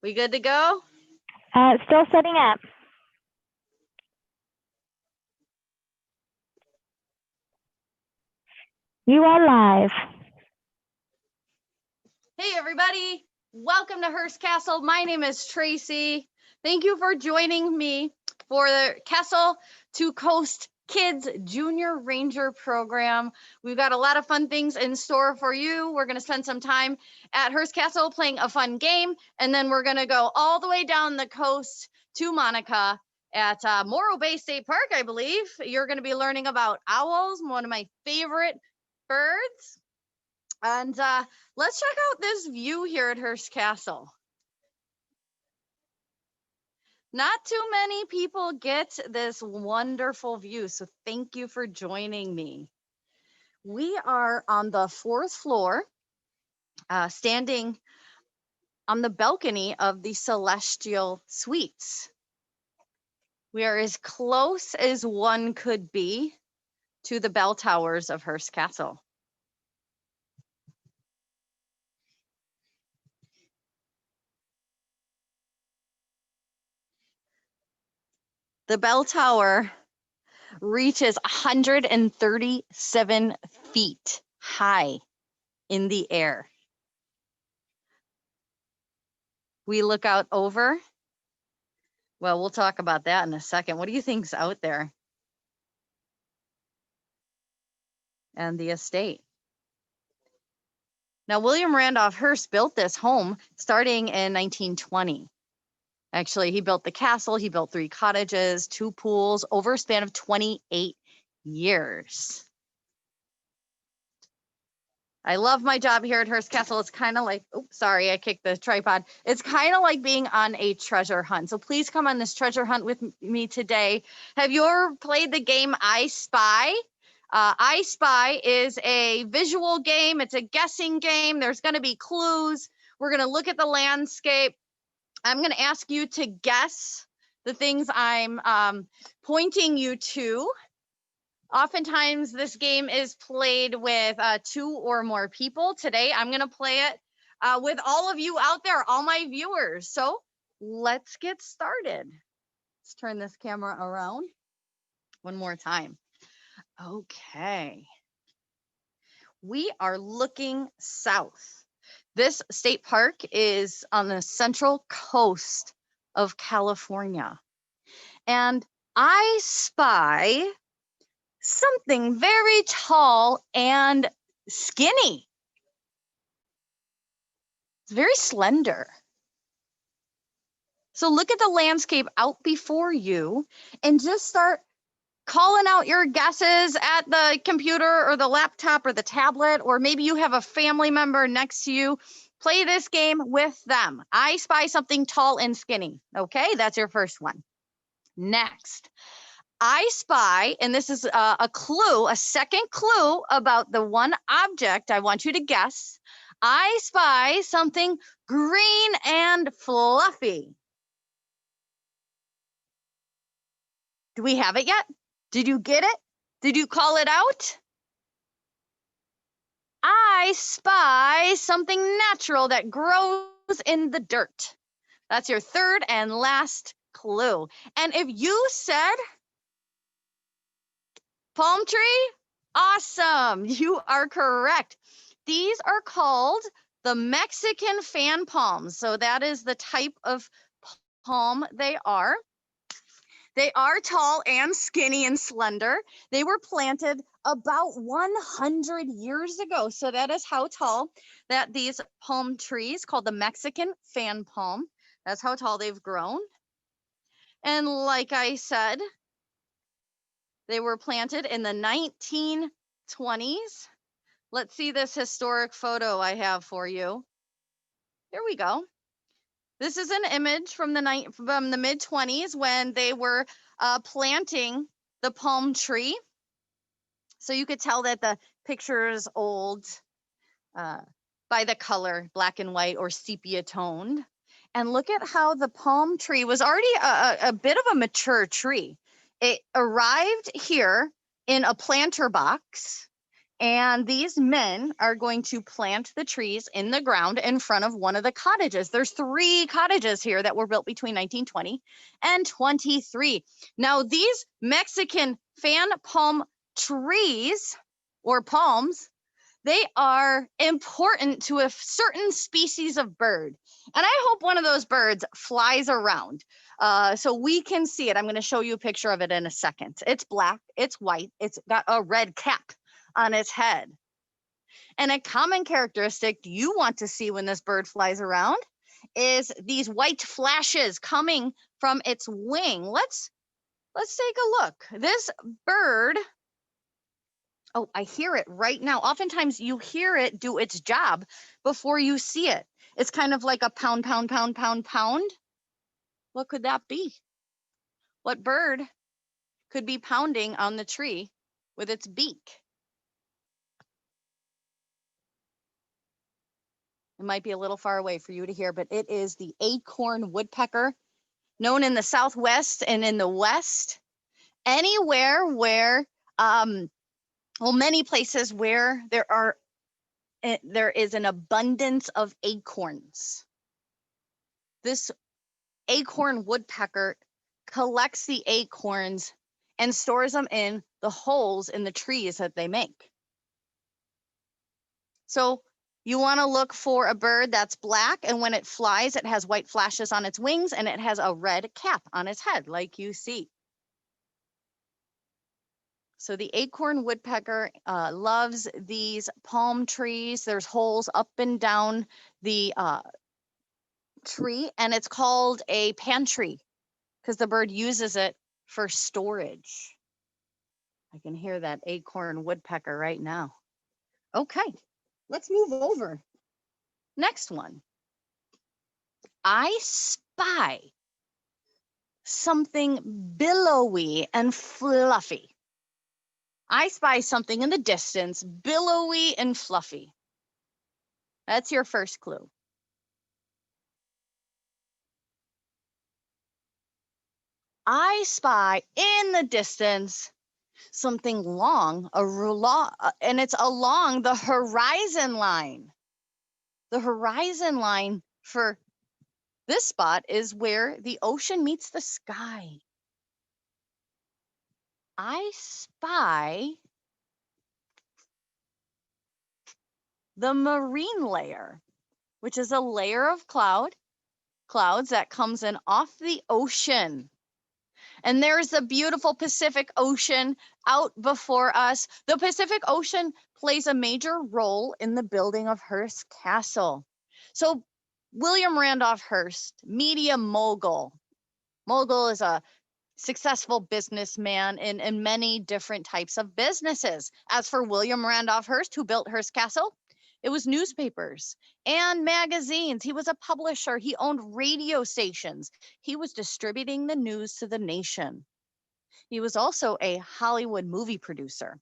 We good to go? Still setting up. You are live. Hey, everybody. Welcome to Hearst Castle. My name is Tracy. Thank you for joining me for the Castle to Coast Kids Junior Ranger program. We've got a lot of fun things in store for you. We're going to spend some time at Hearst Castle playing a fun game, and then we're going to go all the way down the coast to Monica at Morro Bay State Park, I believe. You're going to be learning about owls, one of my favorite birds. And let's check out this view here at Hearst Castle. Not too many people get this wonderful view, so thank you for joining me. We are on the 4th floor, standing on the balcony of the Celestial Suites. We are as close as one could be to the bell towers of Hearst Castle. The bell tower reaches 137 feet high in the air. We look out over. Well, we'll talk about that in a second. What do you think's out there? And the estate. Now, William Randolph Hearst built this home starting in 1920. Actually, he built the castle, he built 3 cottages, 2 pools over a span of 28 years. I love my job here at Hearst Castle. It's kind of like, oops, sorry, I kicked the tripod. It's kind of like being on a treasure hunt. So please come on this treasure hunt with me today. Have you ever played the game I Spy? I Spy is a visual game. It's a guessing game. There's going to be clues. We're going to look at the landscape. I'm going to ask you to guess the things I'm pointing you to. Oftentimes, this game is played with 2 or more people. Today, I'm going to play it with all of you out there, all my viewers. So let's get started. Let's turn this camera around one more time. Okay. We are looking south. This state park is on the central coast of California. And I spy something very tall and skinny. It's very slender. So look at the landscape out before you and just start calling out your guesses at the computer or the laptop or the tablet, or maybe you have a family member next to you. Play this game with them. I spy something tall and skinny. Okay, that's your first one. Next, I spy, and this is a clue, a second clue about the one object I want you to guess. I spy something green and fluffy. Do we have it yet? Did you get it? Did you call it out? I spy something natural that grows in the dirt. That's your third and last clue. And if you said palm tree, awesome. You are correct. These are called the Mexican fan palms. So that is the type of palm they are. They are tall and skinny and slender. They were planted about 100 years ago. So that is how tall that these palm trees called the Mexican fan palm, that's how tall they've grown. And like I said, they were planted in the 1920s. Let's see this historic photo I have for you. Here we go. This is an image from the mid-20s when they were planting the palm tree. So you could tell that the picture is old by the color, black and white or sepia toned. And look at how the palm tree was already a bit of a mature tree. It arrived here in a planter box And these men are going to plant the trees in the ground in front of one of the cottages. There's 3 cottages here that were built between 1920 and 23. Now, these Mexican fan palm trees or palms, they are important to a certain species of bird. And I hope one of those birds flies around so we can see it. I'm going to show you a picture of it in a second. It's black, it's white, it's got a red cap on its head. And a common characteristic you want to see when this bird flies around is these white flashes coming from its wing. Let's take a look. This bird, oh, I hear it right now. Oftentimes you hear it do its job before you see it. It's kind of like a pound, pound, pound, pound, pound. What could that be? What bird could be pounding on the tree with its beak? It might be a little far away for you to hear, but it is the acorn woodpecker, known in the Southwest and in the West. Anywhere where, many places where there is an abundance of acorns. This acorn woodpecker collects the acorns and stores them in the holes in the trees that they make. So you want to look for a bird that's black, and when it flies, it has white flashes on its wings and it has a red cap on its head, like you see. So the acorn woodpecker loves these palm trees. There's holes up and down the tree, and it's called a pantry because the bird uses it for storage. I can hear that acorn woodpecker right now. Okay, let's move over. Next one. I spy something billowy and fluffy. I spy something in the distance, billowy and fluffy. That's your first clue. I spy in the distance something long, and it's along the horizon line. The horizon line for this spot is where the ocean meets the sky. I spy the marine layer, which is a layer of clouds that comes in off the ocean. And there's the beautiful Pacific Ocean out before us. The Pacific Ocean plays a major role in the building of Hearst Castle. So William Randolph Hearst, media mogul. Mogul is a successful businessman in many different types of businesses. As for William Randolph Hearst, who built Hearst Castle, it was newspapers and magazines. He was a publisher. He owned radio stations. He was distributing the news to the nation. He was also a Hollywood movie producer.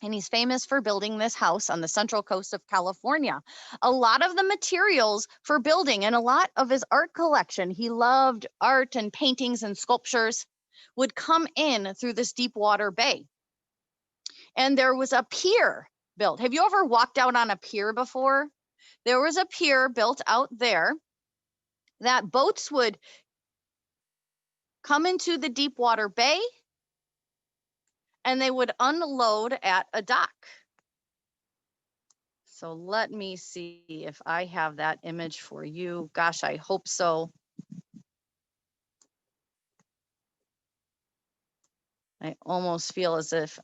And he's famous for building this house on the central coast of California. A lot of the materials for building and a lot of his art collection, he loved art and paintings and sculptures, would come in through this deep water bay. And there was a pier built. Have you ever walked out on a pier before? There was a pier built out there that boats would come into the deep water bay and they would unload at a dock. So let me see if I have that image for you. Gosh, I hope so. I almost feel as if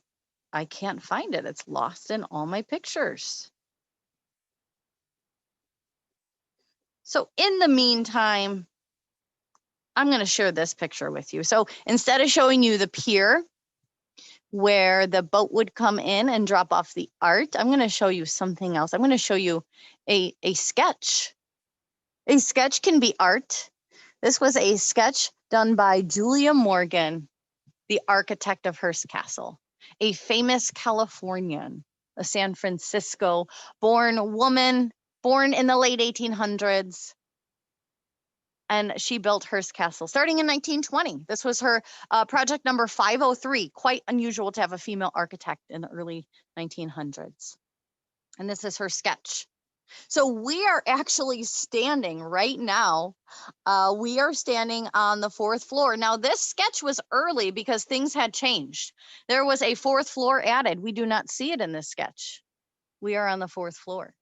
I can't find it. It's lost in all my pictures. So in the meantime, I'm going to share this picture with you. So instead of showing you the pier where the boat would come in and drop off the art, I'm going to show you something else. I'm going to show you a sketch. A sketch can be art. This was a sketch done by Julia Morgan, the architect of Hearst Castle, a famous Californian, a San Francisco born woman, born in the late 1800s. and she built Hearst Castle starting in 1920. This was her project number 503. Quite unusual to have a female architect in the early 1900s. And this is her sketch. So we are actually standing right now. We are standing on the 4th floor. Now this sketch was early because things had changed. There was a 4th floor added. We do not see it in this sketch. We are on the 4th floor.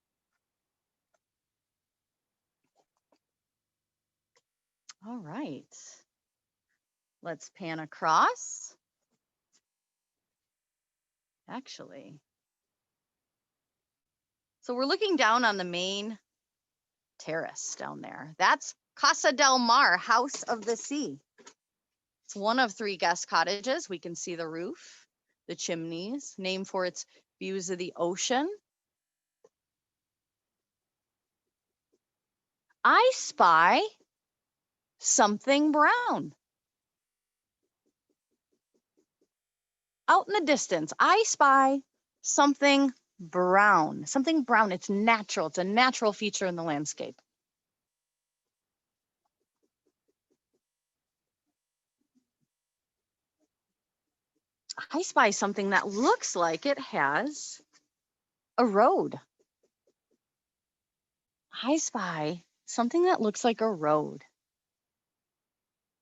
All right. Let's pan across. Actually. So we're looking down on the main terrace down there. That's Casa Del Mar House of the Sea. It's one of 3 guest cottages. We can see the roof, the chimneys, named for its views of the ocean. I spy something brown. Out in the distance, I spy something brown. Something brown. It's natural. It's a natural feature in the landscape. I spy something that looks like it has a road. I spy something that looks like a road.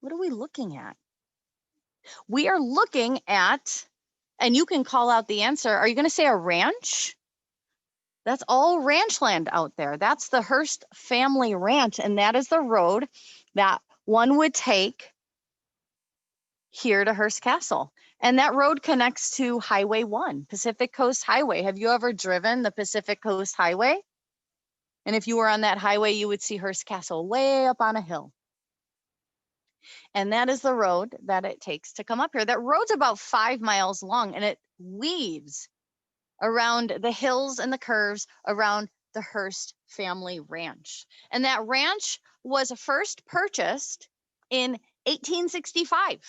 What are we looking at? We are looking at, and you can call out the answer. Are you going to say a ranch? That's all ranch land out there. That's the Hearst family ranch, and that is the road that one would take here to Hearst Castle. And that road connects to Highway 1, Pacific Coast Highway. Have you ever driven the Pacific Coast Highway? And if you were on that highway, you would see Hearst Castle way up on a hill. And that is the road that it takes to come up here. That road's about 5 miles long, and it weaves around the hills and the curves around the Hearst family ranch. And that ranch was first purchased in 1865.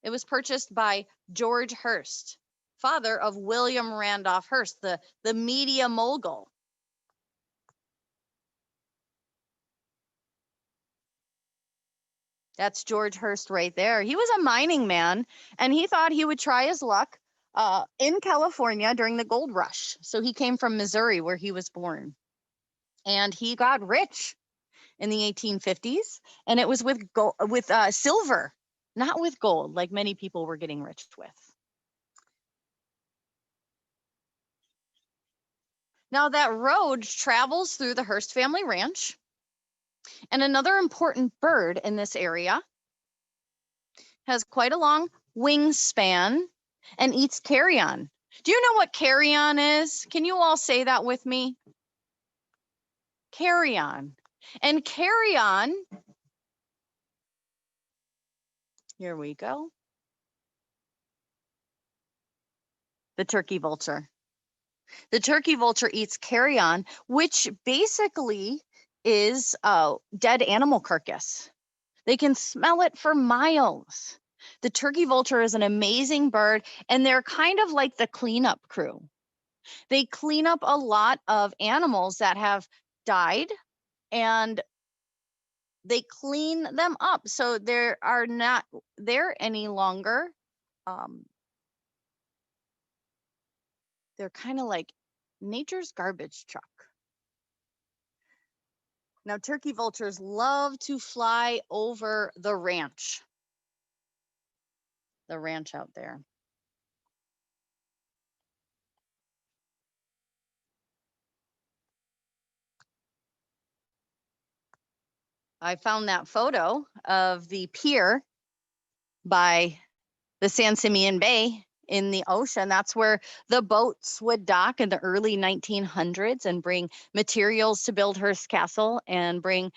It was purchased by George Hearst, father of William Randolph Hearst, the media mogul. That's George Hearst right there. He was a mining man, and he thought he would try his luck in California during the gold rush. So he came from Missouri, where he was born. And he got rich in the 1850s, and it was with silver, not with gold, like many people were getting rich with. Now that road travels through the Hearst family ranch. And another important bird in this area has quite a long wingspan and eats carrion. Do you know what carrion is? Can you all say that with me? Carrion. And carrion, here we go. The turkey vulture. The turkey vulture eats carrion, which basically is a dead animal carcass. They can smell it for miles. The turkey vulture is an amazing bird, and they're kind of like the cleanup crew. They clean up a lot of animals that have died, and they clean them up so they are not there any longer. They're kind of like nature's garbage truck. Now, turkey vultures love to fly over the ranch out there. I found that photo of the pier by the San Simeon Bay in the ocean. That's where the boats would dock in the early 1900s and bring materials to build Hearst Castle and bring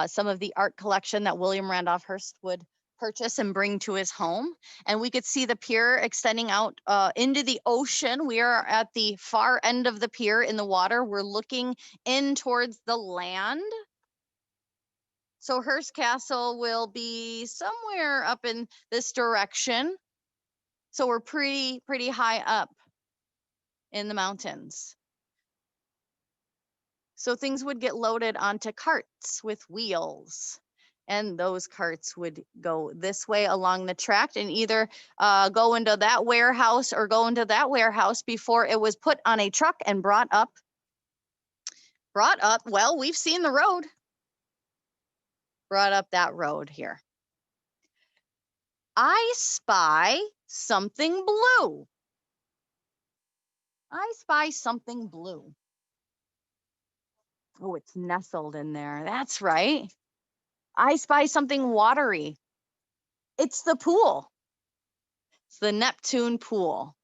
some of the art collection that William Randolph Hearst would purchase and bring to his home. And we could see the pier extending out into the ocean. We are at the far end of the pier in the water. We're looking in towards the land. So Hearst Castle will be somewhere up in this direction. So we're pretty high up in the mountains. So things would get loaded onto carts with wheels. And those carts would go this way along the track and either go into that warehouse or go into that warehouse before it was put on a truck and brought up. Well, we've seen the road. Brought up that road here. I spy something blue. I spy something blue. Oh, it's nestled in there. That's right. I spy something watery. It's the pool. It's the Neptune pool.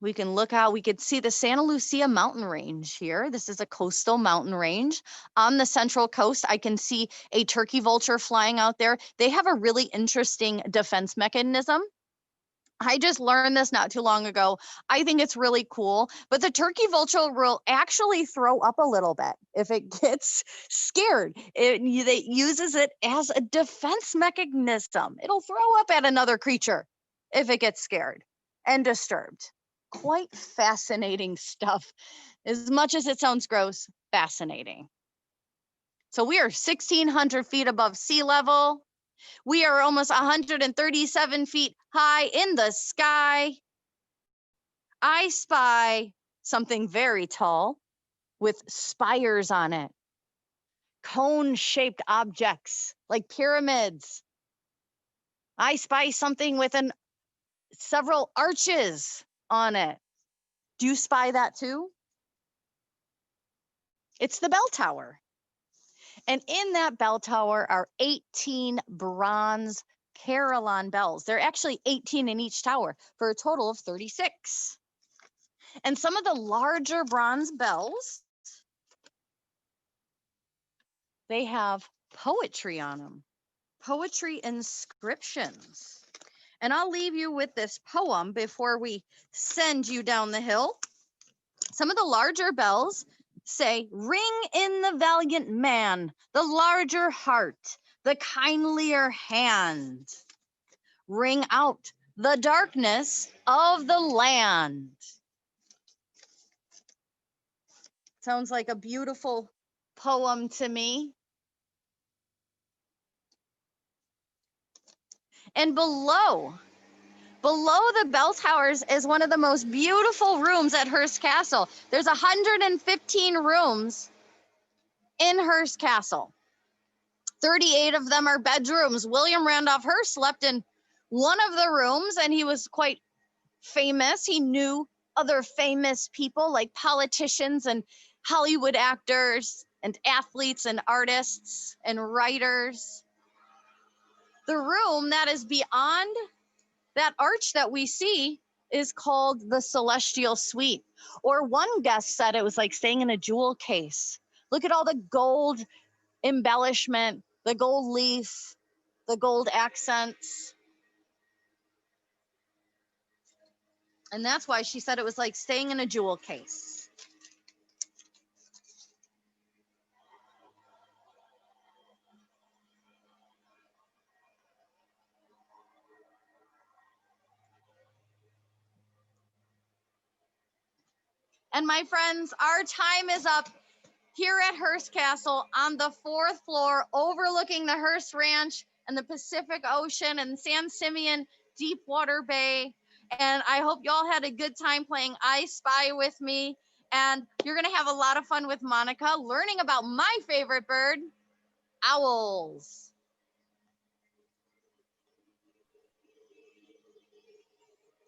We can look out, we could see the Santa Lucia mountain range here. This is a coastal mountain range. On the central coast, I can see a turkey vulture flying out there. They have a really interesting defense mechanism. I just learned this not too long ago. I think it's really cool, but the turkey vulture will actually throw up a little bit if it gets scared. It uses it as a defense mechanism. It'll throw up at another creature if it gets scared and disturbed. Quite fascinating stuff. As much as it sounds gross, fascinating. So we are 1,600 feet above sea level. We are almost 137 feet high in the sky. I spy something very tall with spires on it. Cone-shaped objects like pyramids. I spy something with several arches on it. Do you spy that too? It's the bell tower. And in that bell tower are 18 bronze carillon bells. There are actually 18 in each tower for a total of 36. And some of the larger bronze bells, they have poetry on them, poetry inscriptions. And I'll leave you with this poem before we send you down the hill. Some of the larger bells say, ring in the valiant man, the larger heart, the kindlier hand. Ring out the darkness of the land. Sounds like a beautiful poem to me. And below the bell towers is one of the most beautiful rooms at Hearst Castle. There's 115 rooms in Hearst Castle. 38 of them are bedrooms. William Randolph Hearst slept in one of the rooms, and he was quite famous. He knew other famous people like politicians and Hollywood actors and athletes and artists and writers. The room that is beyond that arch that we see is called the Celestial Suite. Or one guest said it was like staying in a jewel case. Look at all the gold embellishment, the gold leaf, the gold accents. And that's why she said it was like staying in a jewel case. And my friends, our time is up here at Hearst Castle on the 4th floor, overlooking the Hearst Ranch and the Pacific Ocean and San Simeon Deepwater Bay. And I hope y'all had a good time playing I Spy with me. And you're going to have a lot of fun with Monica, learning about my favorite bird, owls.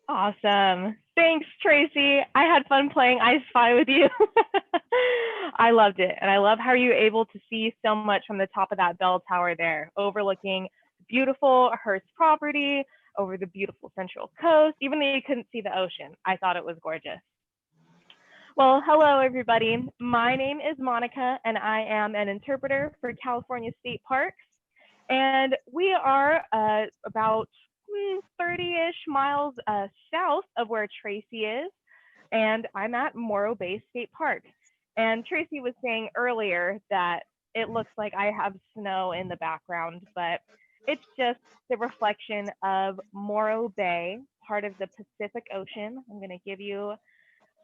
Awesome. Thanks, Tracy. I had fun playing I Spy with you. I loved it. And I love how you were able to see so much from the top of that bell tower there, overlooking beautiful Hearst property, over the beautiful Central Coast, even though you couldn't see the ocean. I thought it was gorgeous. Well, hello, everybody. My name is Monica, and I am an interpreter for California State Parks. And we are about 30-ish miles south of where Tracy is, and I'm at Morro Bay State Park. And Tracy was saying earlier that it looks like I have snow in the background, but it's just the reflection of Morro Bay, part of the Pacific Ocean. I'm going to give you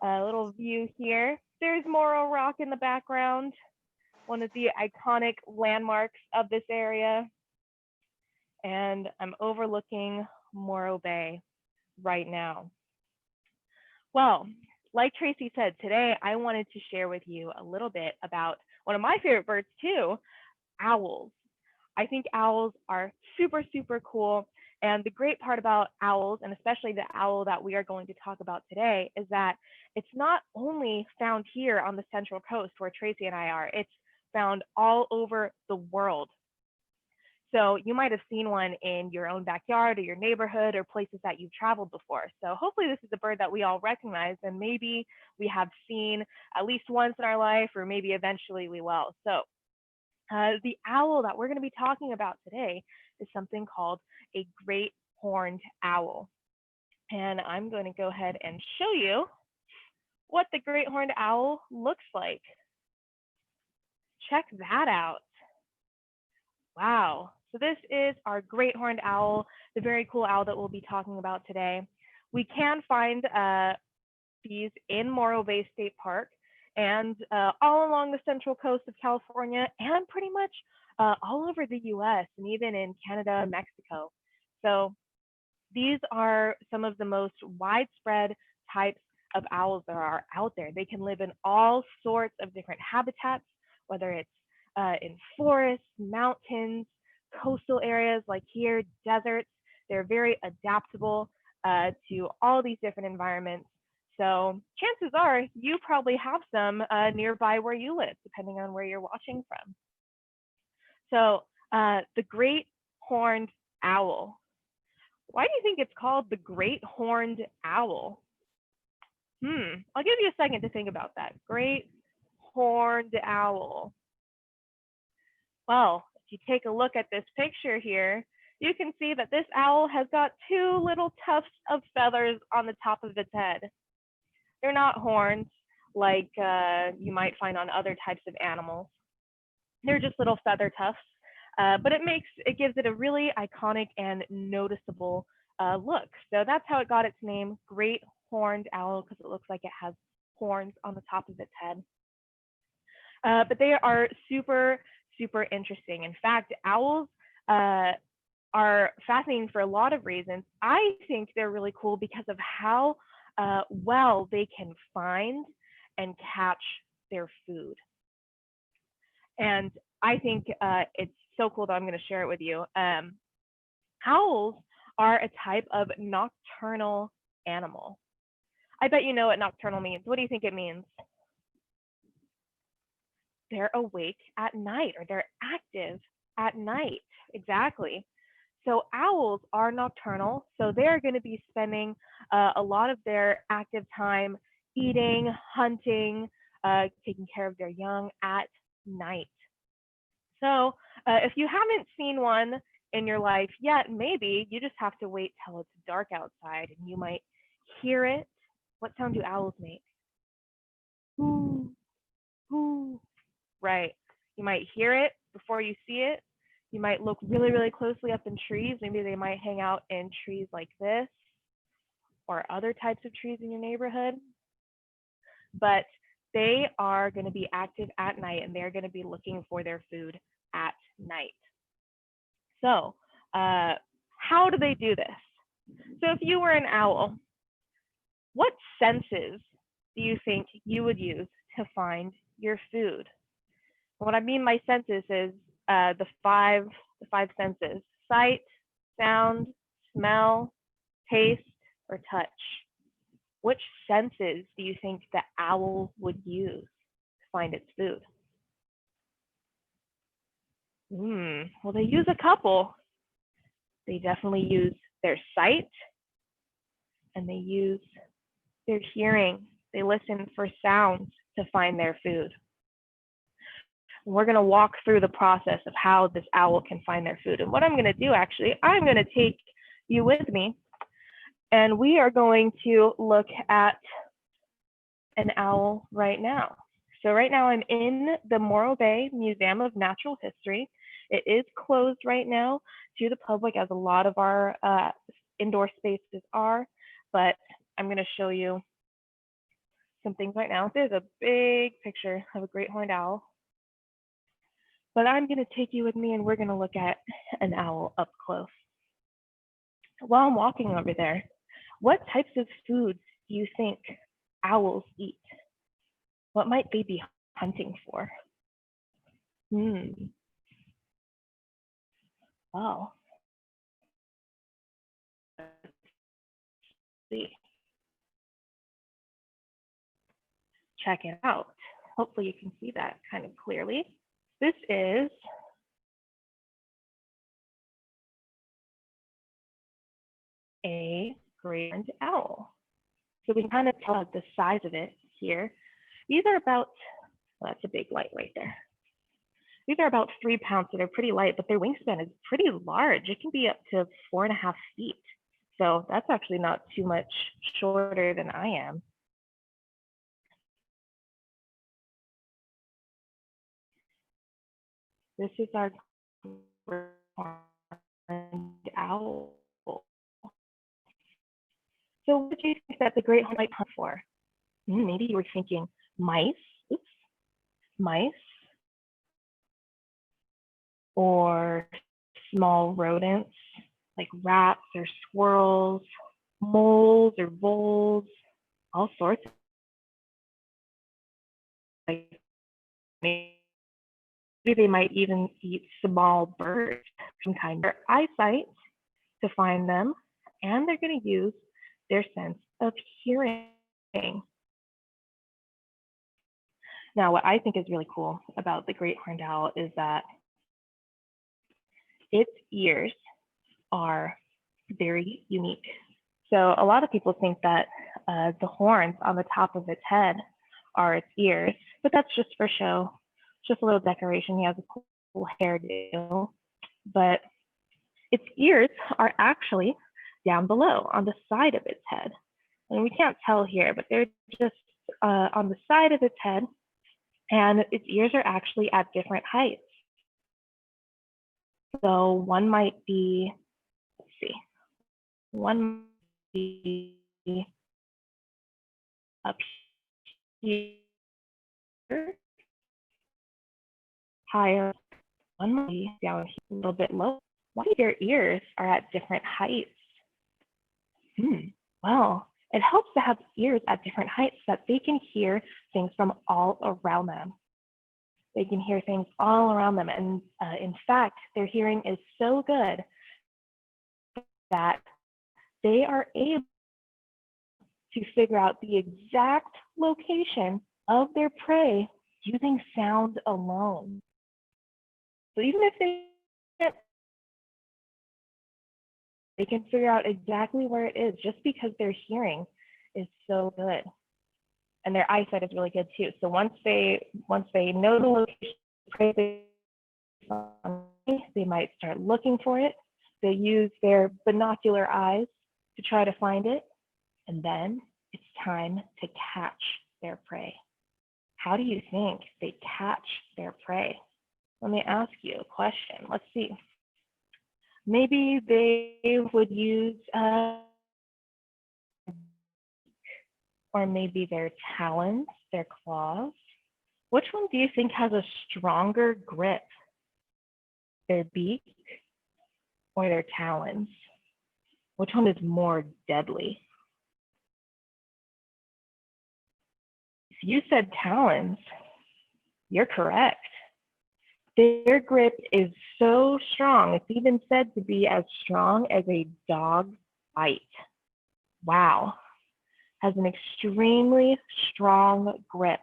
A little view here. There's Morro Rock in the background, one of the iconic landmarks of this area. And I'm overlooking Morro Bay right now. Well, like Tracy said, today I wanted to share with you a little bit about one of my favorite birds too, owls. I think owls are super, super cool. And the great part about owls, and especially the owl that we are going to talk about today, is that it's not only found here on the Central Coast where Tracy and I are, it's found all over the world. So you might have seen one in your own backyard or your neighborhood or places that you've traveled before. So hopefully this is a bird that we all recognize and maybe we have seen at least once in our life, or maybe eventually we will. So the owl that we're going to be talking about today is something called a great horned owl. And I'm going to go ahead and show you what the great horned owl looks like. Check that out. Wow. So this is our great horned owl, the very cool owl that we'll be talking about today. We can find these in Morro Bay State Park and all along the central coast of California and pretty much all over the US and even in Canada and Mexico. So these are some of the most widespread types of owls there are out there. They can live in all sorts of different habitats, whether it's in forests, mountains, coastal areas like here, deserts. They're very adaptable to all these different environments. So chances are you probably have some nearby where you live, depending on where you're watching from. So the great horned owl. Why do you think it's called the great horned owl? I'll give you a second to think about that. Great horned owl. Well, if you take a look at this picture here, you can see that this owl has got two little tufts of feathers on the top of its head. They're not horns like you might find on other types of animals. They're just little feather tufts, but it gives it a really iconic and noticeable look. So that's how it got its name, great horned owl, because it looks like it has horns on the top of its head. But they are super, super interesting. In fact, owls are fascinating for a lot of reasons. I think they're really cool because of how well they can find and catch their food. And I think it's so cool that I'm going to share it with you. Owls are a type of nocturnal animal. I bet you know what nocturnal means. What do you think it means? They're awake at night, or they're active at night. Exactly. So owls are nocturnal, so they're going to be spending a lot of their active time eating, hunting, taking care of their young at night. So if you haven't seen one in your life yet, maybe you just have to wait till it's dark outside and you might hear it. What sound do owls make? Hoo, hoo. Right. You might hear it before you see it. You might look really, really closely up in trees. Maybe they might hang out in trees like this or other types of trees in your neighborhood. But they are going to be active at night and they're going to be looking for their food at night. So how do they do this? So if you were an owl, what senses do you think you would use to find your food? What I mean by senses is the five senses: sight, sound, smell, taste, or touch. Which senses do you think the owl would use to find its food? Well, they use a couple. They definitely use their sight and they use their hearing. They listen for sounds to find their food. We're going to walk through the process of how this owl can find their food. And what I'm going to do, actually, I'm going to take you with me, and we are going to look at an owl right now. So right now I'm in the Morro Bay Museum of Natural History. It is closed right now to the public, as a lot of our indoor spaces are, but I'm going to show you some things right now. There's a big picture of a great horned owl. But I'm going to take you with me and we're going to look at an owl up close. While I'm walking over there, what types of foods do you think owls eat? What might they be hunting for? Well, let's see. Check it out. Hopefully you can see that kind of clearly. This is a great horned owl. So we can kind of tell the size of it here. These are about, well, that's a big light right there. These are about 3 pounds, so they're pretty light, but their wingspan is pretty large. It can be up to 4.5 feet. So that's actually not too much shorter than I am. This is our horned owl. So what do you think that the great horned might hunt for? Maybe you were thinking mice, mice, or small rodents like rats or squirrels, moles or voles, all sorts. Like maybe they might even eat small birds, some kind of eyesight to find them, and they're going to use their sense of hearing. Now, what I think is really cool about the great horned owl is that its ears are very unique. So a lot of people think that the horns on the top of its head are its ears, but that's just for show, just a little decoration. He has a cool hairdo, but its ears are actually down below on the side of its head. And we can't tell here, but they're just on the side of its head, and its ears are actually at different heights. So one might be, let's see, one might be up here, higher, one might be down here a little bit lower. Why their ears are at different heights? Well, it helps to have ears at different heights so that they can hear things from all around them. They can hear things all around them. And in fact, their hearing is so good that they are able to figure out the exact location of their prey using sound alone. So even if they can figure out exactly where it is just because their hearing is so good. And their eyesight is really good too. So once they know the location of the prey, they might start looking for it. They use their binocular eyes to try to find it. And then it's time to catch their prey. How do you think they catch their prey? Let me ask you a question. Let's see. Maybe they would use, or maybe their talons, their claws. Which one do you think has a stronger grip? Their beak or their talons? Which one is more deadly? If you said talons, you're correct. Their grip is so strong, it's even said to be as strong as a dog's bite. Wow, has an extremely strong grip.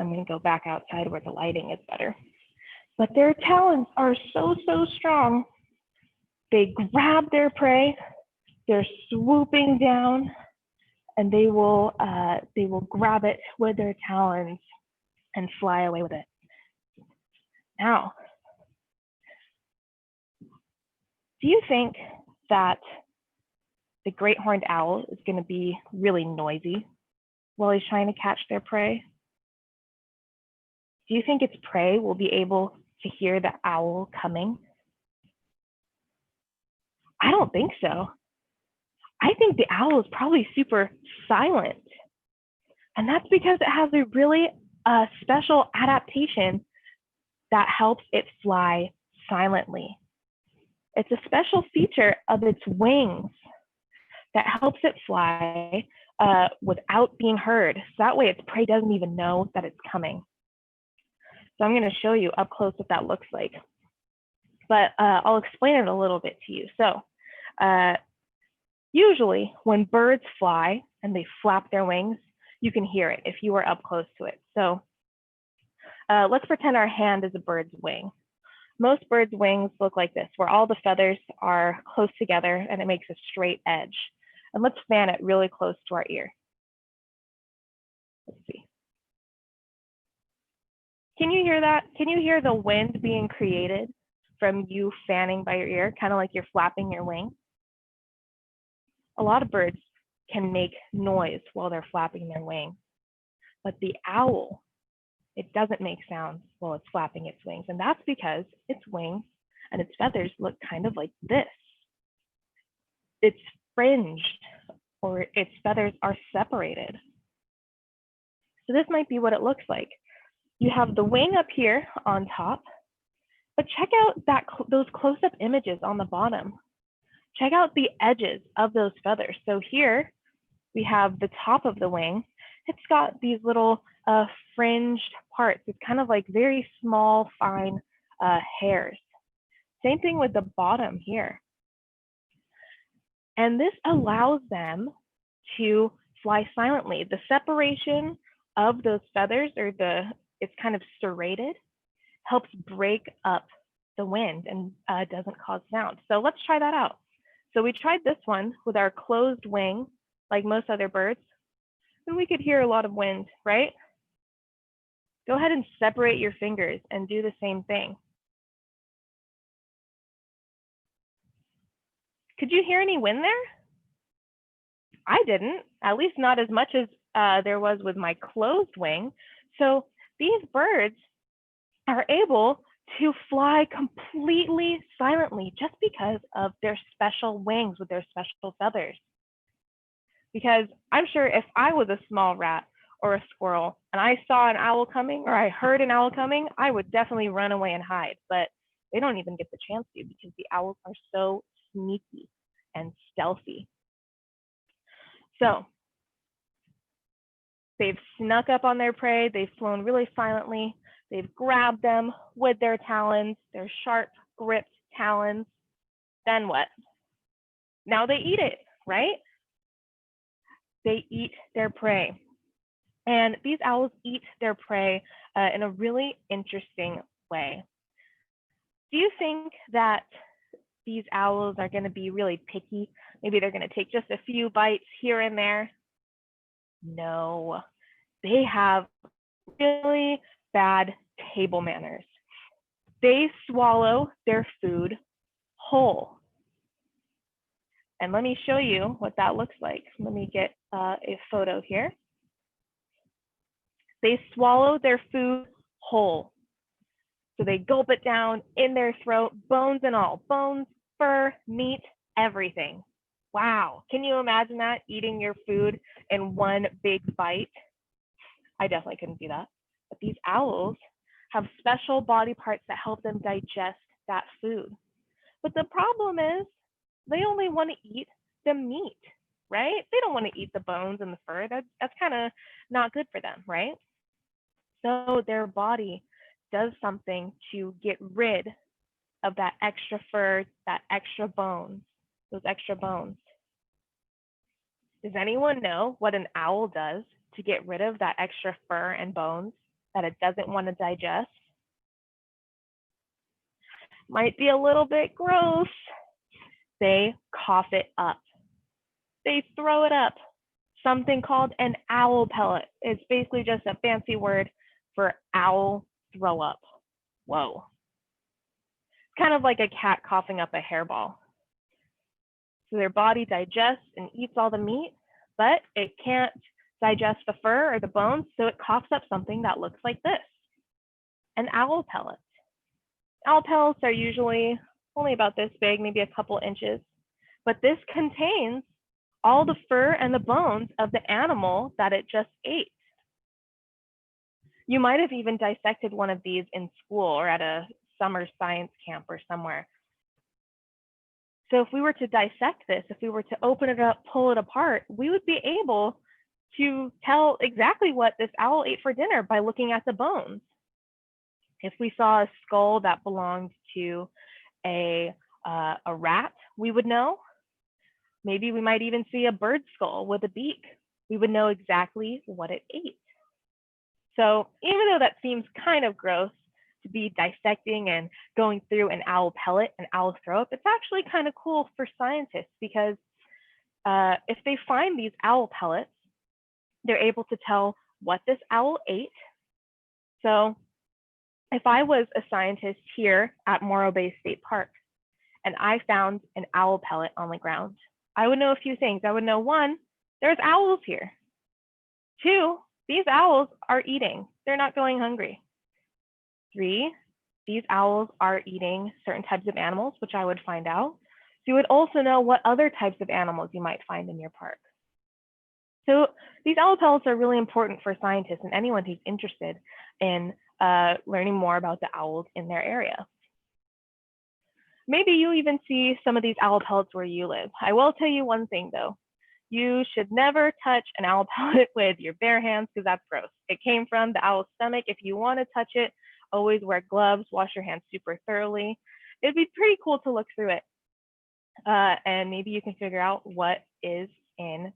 I'm gonna go back outside where the lighting is better. But their talons are so strong. They grab their prey, they're swooping down, and they will grab it with their talons and fly away with it. Now, do you think that the great horned owl is going to be really noisy while he's trying to catch their prey? Do you think its prey will be able to hear the owl coming? I don't think so. I think the owl is probably super silent. And that's because it has a really special adaptation that helps it fly silently. It's a special feature of its wings that helps it fly without being heard. So that way its prey doesn't even know that it's coming. So I'm going to show you up close what that looks like. But I'll explain it a little bit to you. So usually when birds fly and they flap their wings, you can hear it if you are up close to it. So let's pretend our hand is a bird's wing. Most birds' wings look like this, where all the feathers are close together and it makes a straight edge. And let's fan it really close to our ear. Let's see. Can you hear that? Can you hear the wind being created from you fanning by your ear, kind of like you're flapping your wing? A lot of birds can make noise while they're flapping their wing, but the owl, it doesn't make sounds while it's flapping its wings, and that's because its wings and its feathers look kind of like this. It's fringed, or its feathers are separated. So this might be what it looks like. You have the wing up here on top, but check out those close-up images on the bottom. Check out the edges of those feathers. So here we have the top of the wing. It's got these little fringed parts. It's kind of like very small, fine hairs. Same thing with the bottom here. And this allows them to fly silently. The separation of those feathers, or it's kind of serrated, helps break up the wind and doesn't cause sound. So let's try that out. So we tried this one with our closed wing, like most other birds, and we could hear a lot of wind, right? Go ahead and separate your fingers and do the same thing. Could you hear any wind there? I didn't, at least not as much as there was with my closed wing. So these birds are able to fly completely silently just because of their special wings with their special feathers. Because I'm sure if I was a small rat or a squirrel and I saw an owl coming, or I heard an owl coming, I would definitely run away and hide. But they don't even get the chance to, because the owls are so sneaky and stealthy. So they've snuck up on their prey, they've flown really silently, they've grabbed them with their talons, their sharp gripped talons. Then what? Now they eat it, right? They eat their prey. And these owls eat their prey in a really interesting way. Do you think that these owls are going to be really picky? Maybe they're going to take just a few bites here and there? No, they have really bad table manners. They swallow their food whole. And let me show you what that looks like. Let me get a photo here. They swallow their food whole. So they gulp it down in their throat, bones and all, bones, fur, meat, everything. Wow, can you imagine that, eating your food in one big bite? I definitely couldn't do that. But these owls have special body parts that help them digest that food. But the problem is, they only want to eat the meat, right? They don't want to eat the bones and the fur. That's kind of not good for them, right? So their body does something to get rid of that extra fur, that extra bones, those extra bones. Does anyone know what an owl does to get rid of that extra fur and bones that it doesn't want to digest? Might be a little bit gross. They cough it up. They throw it up. Something called an owl pellet. It's basically just a fancy word for owl throw up. Whoa. It's kind of like a cat coughing up a hairball. So their body digests and eats all the meat, but it can't digest the fur or the bones, so it coughs up something that looks like this, an owl pellet. Owl pellets are usually only about this big, maybe a couple inches, but this contains all the fur and the bones of the animal that it just ate. You might have even dissected one of these in school or at a summer science camp or somewhere. So if we were to dissect this, if we were to open it up, pull it apart, we would be able to tell exactly what this owl ate for dinner by looking at the bones. If we saw a skull that belonged to a rat, we would know. Maybe we might even see a bird skull with a beak. We would know exactly what it ate. So even though that seems kind of gross to be dissecting and going through an owl pellet, an owl throat, it's actually kind of cool for scientists because if they find these owl pellets, they're able to tell what this owl ate. So if I was a scientist here at Morro Bay State Park and I found an owl pellet on the ground, I would know a few things. I would know, one, there's owls here. Two, these owls are eating. They're not going hungry. Three, these owls are eating certain types of animals, which I would find out. So you would also know what other types of animals you might find in your park. So these owl pellets are really important for scientists and anyone who's interested in learning more about the owls in their area. Maybe you even see some of these owl pellets where you live. I will tell you one thing though. You should never touch an owl pellet with your bare hands because that's gross. It came from the owl's stomach. If you want to touch it, always wear gloves, wash your hands super thoroughly. It'd be pretty cool to look through it. And maybe you can figure out what is in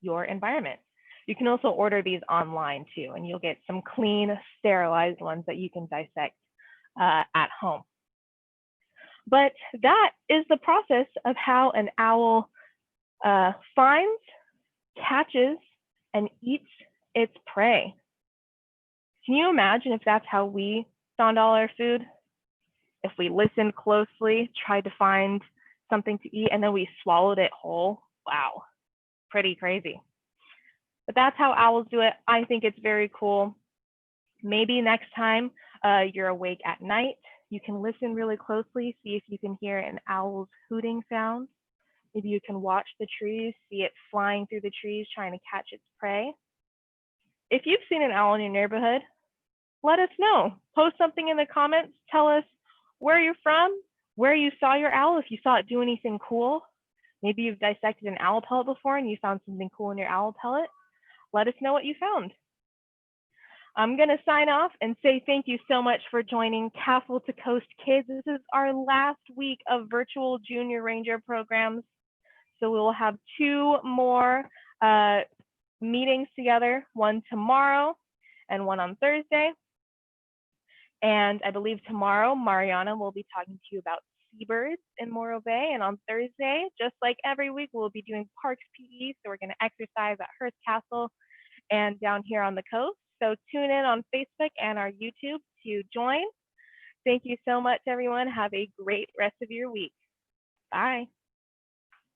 your environment. You can also order these online too, and you'll get some clean, sterilized ones that you can dissect at home. But that is the process of how an owl finds, catches, and eats its prey. Can you imagine if that's how we found all our food? If we listened closely, tried to find something to eat, and then we swallowed it whole? Wow, pretty crazy. But that's how owls do it. I think it's very cool. Maybe next time you're awake at night, you can listen really closely, see if you can hear an owl's hooting sound. Maybe you can watch the trees, see it flying through the trees, trying to catch its prey. If you've seen an owl in your neighborhood, let us know. Post something in the comments. Tell us where you're from, where you saw your owl, if you saw it do anything cool. Maybe you've dissected an owl pellet before and you found something cool in your owl pellet. Let us know what you found. I'm going to sign off and say thank you so much for joining Castle to Coast Kids. This is our last week of virtual Junior Ranger programs. So we will have 2 more meetings together, one tomorrow and one on Thursday. And I believe tomorrow, Mariana will be talking to you about seabirds in Morro Bay. And on Thursday, just like every week, we'll be doing parks PE. So we're going to exercise at Hearst Castle and down here on the coast. So tune in on Facebook and our YouTube to join. Thank you so much, everyone. Have a great rest of your week. Bye.